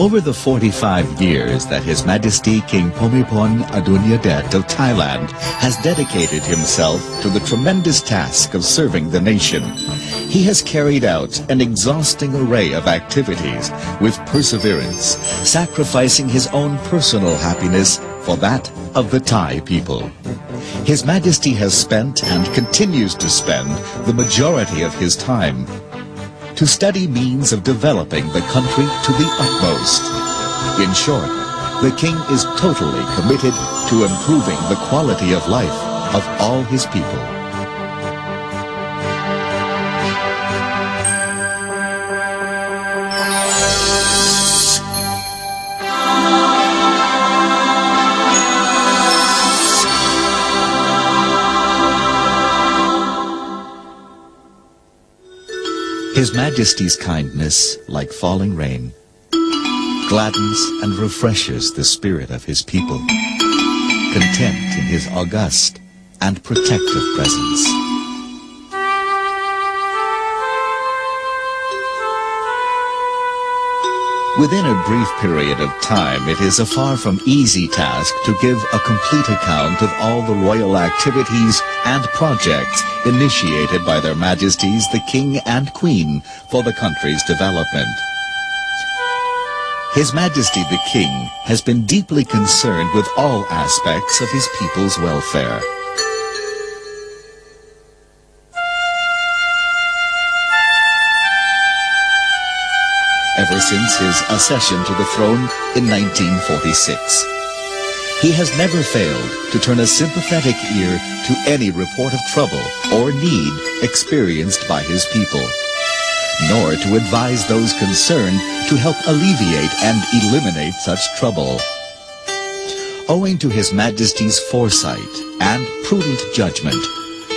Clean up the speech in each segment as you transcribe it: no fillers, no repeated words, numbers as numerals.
Over the 45 years that His Majesty King Bhumibol Adulyadej of Thailand has dedicated himself to the tremendous task of serving the nation, he has carried out an exhausting array of activities with perseverance, sacrificing his own personal happiness for that of the Thai people. His Majesty has spent and continues to spend the majority of his time to study means of developing the country to the utmost. In short, the king is totally committed to improving the quality of life of all his people. His Majesty's kindness, like falling rain, gladdens and refreshes the spirit of his people, content in his august and protective presence. Within a brief period of time, it is a far from easy task to give a complete account of all the royal activities and projects initiated by their Majesties the King and Queen for the country's development. His Majesty the King has been deeply concerned with all aspects of his people's welfare. Ever since his accession to the throne in 1946. He has never failed to turn a sympathetic ear to any report of trouble or need experienced by his people, nor to advise those concerned to help alleviate and eliminate such trouble. Owing to His Majesty's foresight and prudent judgment,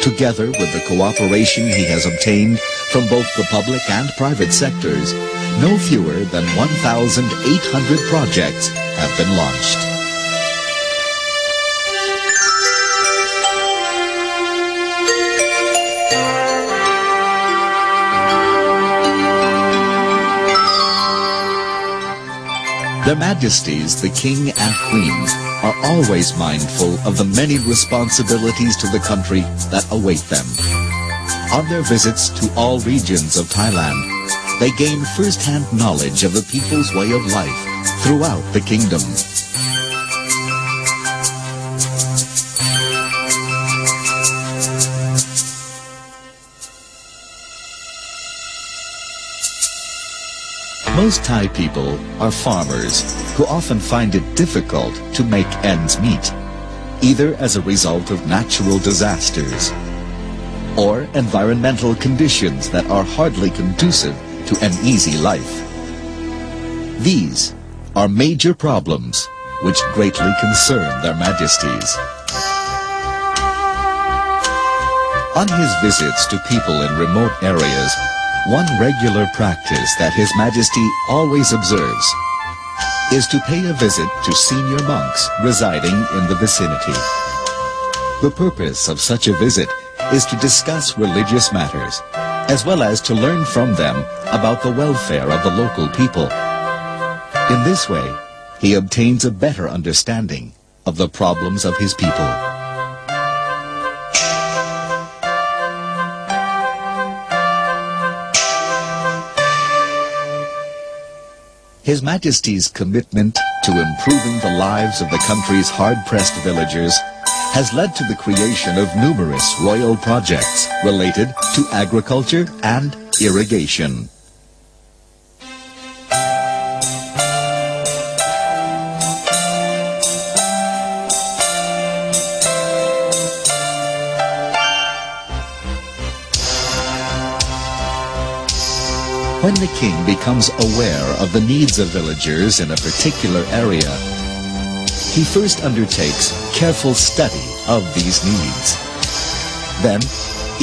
together with the cooperation he has obtained from both the public and private sectors, no fewer than 1,800 projects have been launched. Their Majesties, the King and Queens, are always mindful of the many responsibilities to the country that await them. On their visits to all regions of Thailand, they gain first-hand knowledge of the people's way of life throughout the kingdom. Most Thai people are farmers who often find it difficult to make ends meet, either as a result of natural disasters or environmental conditions that are hardly conducive to an easy life. These are major problems which greatly concern their Majesties. On his visits to people in remote areas, one regular practice that His Majesty always observes is to pay a visit to senior monks residing in the vicinity. The purpose of such a visit is to discuss religious matters, as well as to learn from them about the welfare of the local people. In this way, he obtains a better understanding of the problems of his people. His Majesty's commitment to improving the lives of the country's hard-pressed villagers has led to the creation of numerous royal projects related to agriculture and irrigation. When the king becomes aware of the needs of villagers in a particular area, he first undertakes careful study of these needs. Then,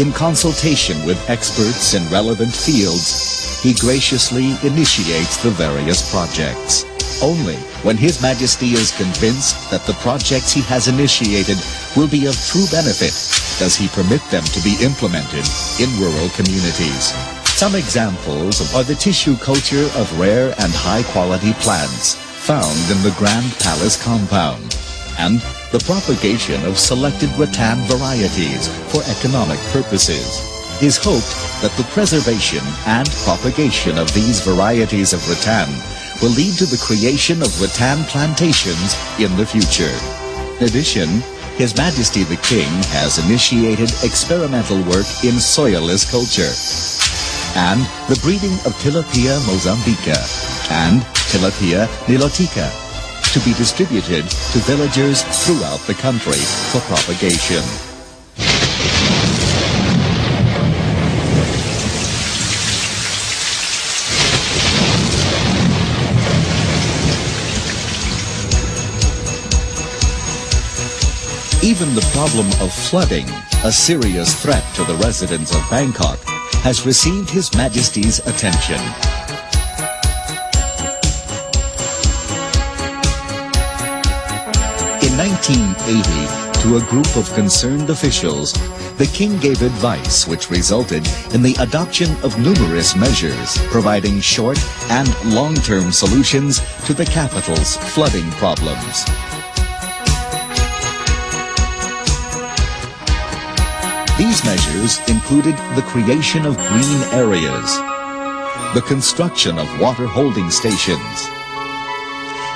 in consultation with experts in relevant fields, he graciously initiates the various projects. Only when His Majesty is convinced that the projects he has initiated will be of true benefit does he permit them to be implemented in rural communities. Some examples are the tissue culture of rare and high-quality plants found in the Grand Palace compound, and the propagation of selected rattan varieties for economic purposes. It is hoped that the preservation and propagation of these varieties of rattan will lead to the creation of rattan plantations in the future. In addition, His Majesty the King has initiated experimental work in soilless culture and the breeding of Tilapia mozambica and Tilapia nilotica to be distributed to villagers throughout the country for propagation. Even the problem of flooding, a serious threat to the residents of Bangkok, has received His Majesty's attention. In 1980, to a group of concerned officials, the King gave advice which resulted in the adoption of numerous measures providing short and long-term solutions to the capital's flooding problems. These measures included the creation of green areas, the construction of water holding stations,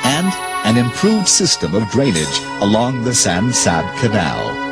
and an improved system of drainage along the San Sad Canal.